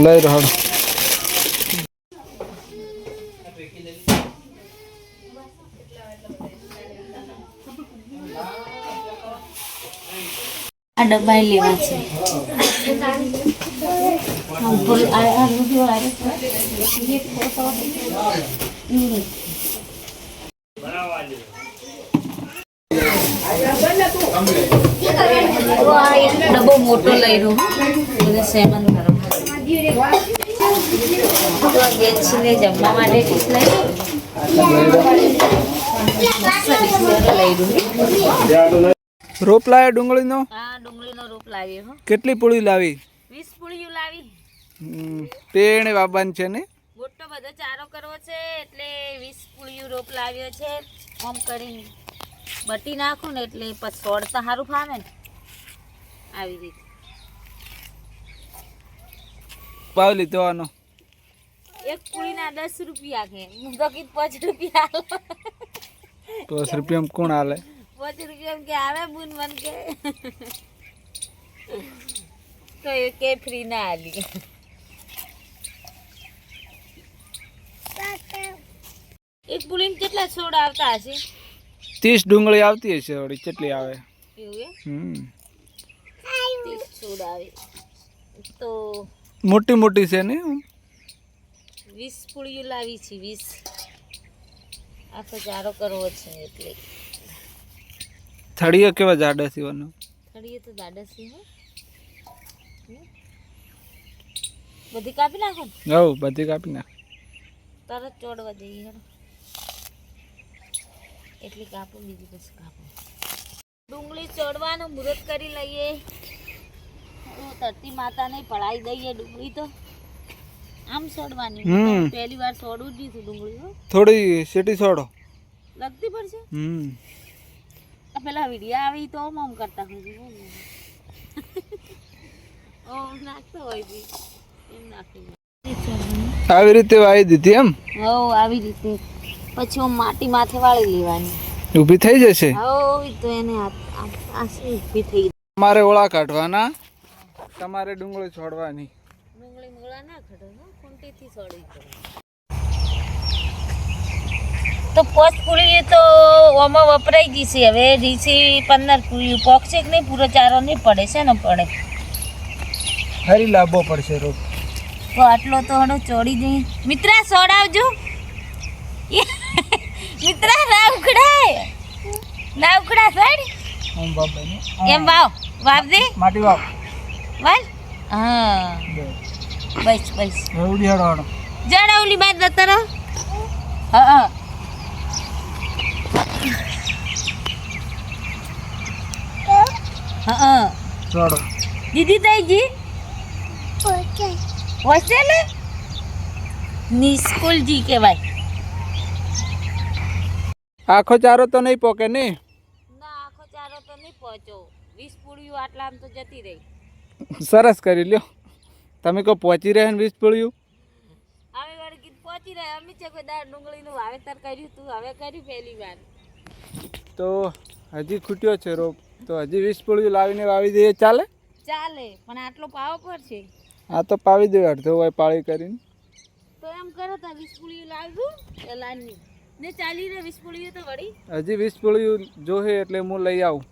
લઈ રહ્યો આ ડબ્બા લેવા છે ડબ્બો મોટો લઈ રહ્યો સેવન ગેસને જમવા માટે ડીશ લઈ રોપ લાવ્યો ડુંગળીનો? હા, ડુંગળીનો રોપ લાવ્યો હો. કેટલી પૂળી લાવી? 20 પૂળીઓ લાવી. તેણે વાવવાનું છે ને? મોટો બધો ચારો કરવો છે એટલે 20 પૂળીઓ રોપ લાવ્યો છે. આમ કરીને બટી નાખું ને એટલે પછી છોડતા સારું ફાવે ને આવી રીતે. ભાવ લીધો આનો? એક પૂળીના 10 રૂપિયા કે હું તો કીધું 5 રૂપિયા હાલો. 5 રૂપિયામાં કોણ હાલે? 5 રૂપિયા કે આવે બુન મન કે તો એ કે ફ્રી ના આલી. એક પૂળીને કેટલા છોડ આવતા હશે? 30 ડુંગળી આવતી હશે. વળી કેટલી આવે? એવું 30 છોડ આવે તો મોટી મોટી છે ને? 20 પૂળીઓ લાવી છે. 20 આખો ચારો કરવો છે એટલે. થળીઓ કેવા જાડા સીવાનો? થળીઓ તો જાડા સી હો. બધી કાપી નાખો ને? હવ બધી કાપી નાખ. તરત ચોડવા જઈએ હેડો. એટલી કાપો બીજી પછી કાપો. ડુંગળી ચોડવાનું મુહૂર્ત કરી લઈએ. ધરતી માતાને પડાવી દઈએ ડુંગળી તો આમ છોડવાની. પહેલી વાર છોડવું જ નહીં ડુંગળી હો. થોડી સીટી છોડો. લગતી પડશે. પેલા વિડિયા આવી તો આમ કરતા હોય. ઓ નાખતો હોય બી એમ નાખી. આવી રીતે વાવી દીધી એમ? હો આવી રીતે. પછી હું માટી માથે વાળી લેવાની. ઊભી થઈ જશે? હો તો એને આસી ઊભી થઈ. તમારે ઓળા કાઢવાના, તમારે ડુંગળી છોડવાની. ડુંગળી મોળા ના કાઢો ને ખૂંટીથી છોડી પડે. તો 5 પૂળી તો ઓમાં વપરાઈ ગઈ છે. હવે રીસી 15 પૂળી પોકશે કે નહીં? પૂરો ચારો નહીં પડે છે ને પડે. ફરી લાવવો પડશે રોપ. તો આટલો તો હડો ચોડી જઈ. મિત્રા સોડાવજો. મિત્રા ના ઉખડાય. ના ઉખડા સાઈડ એમ વાવ વાવજે. માટી વાવ વાલ. હા બસ બસ. રવડી હડો જડાવલી બાદ જતા રહો. હા હા છોડો. દીદી તાઈજી હોસ્ટેલ નિસ્કૂલ જી કહેવાય. આખો ચારો તો નહીં પોકે ને? ના આખો ચારો તો નહીં પહોંચો. 20 પૂળીઓ આટલા આમ તો જતી રહી. સરસ કરી લ્યો. તમે કહો પહોંચી રહે ને 20 પૂળીઓ? હવે વળી કીધું પહોંચી રહે. અમે છે કોઈ દાળ ડુંગળીનું વાવેતર કર્યું તું હવે કર્યું પહેલી વાર. તો હજી ખૂટ્યો છે રોપ તો હજી 20 પૂળીઓ લાવીને વાવી દઈએ ચાલે? ચાલે પણ આટલો પાવો પડશે. આ તો પાવી દે અડધો હોય પાળી કરીને. તો એમ કરો તો 20 પૂળીઓ લાવજો લાની ને ચાલી રહે 20 પૂળીઓ તો વળી. હજી 20 પૂળીઓ જોહે એટલે હું લઈ આવું.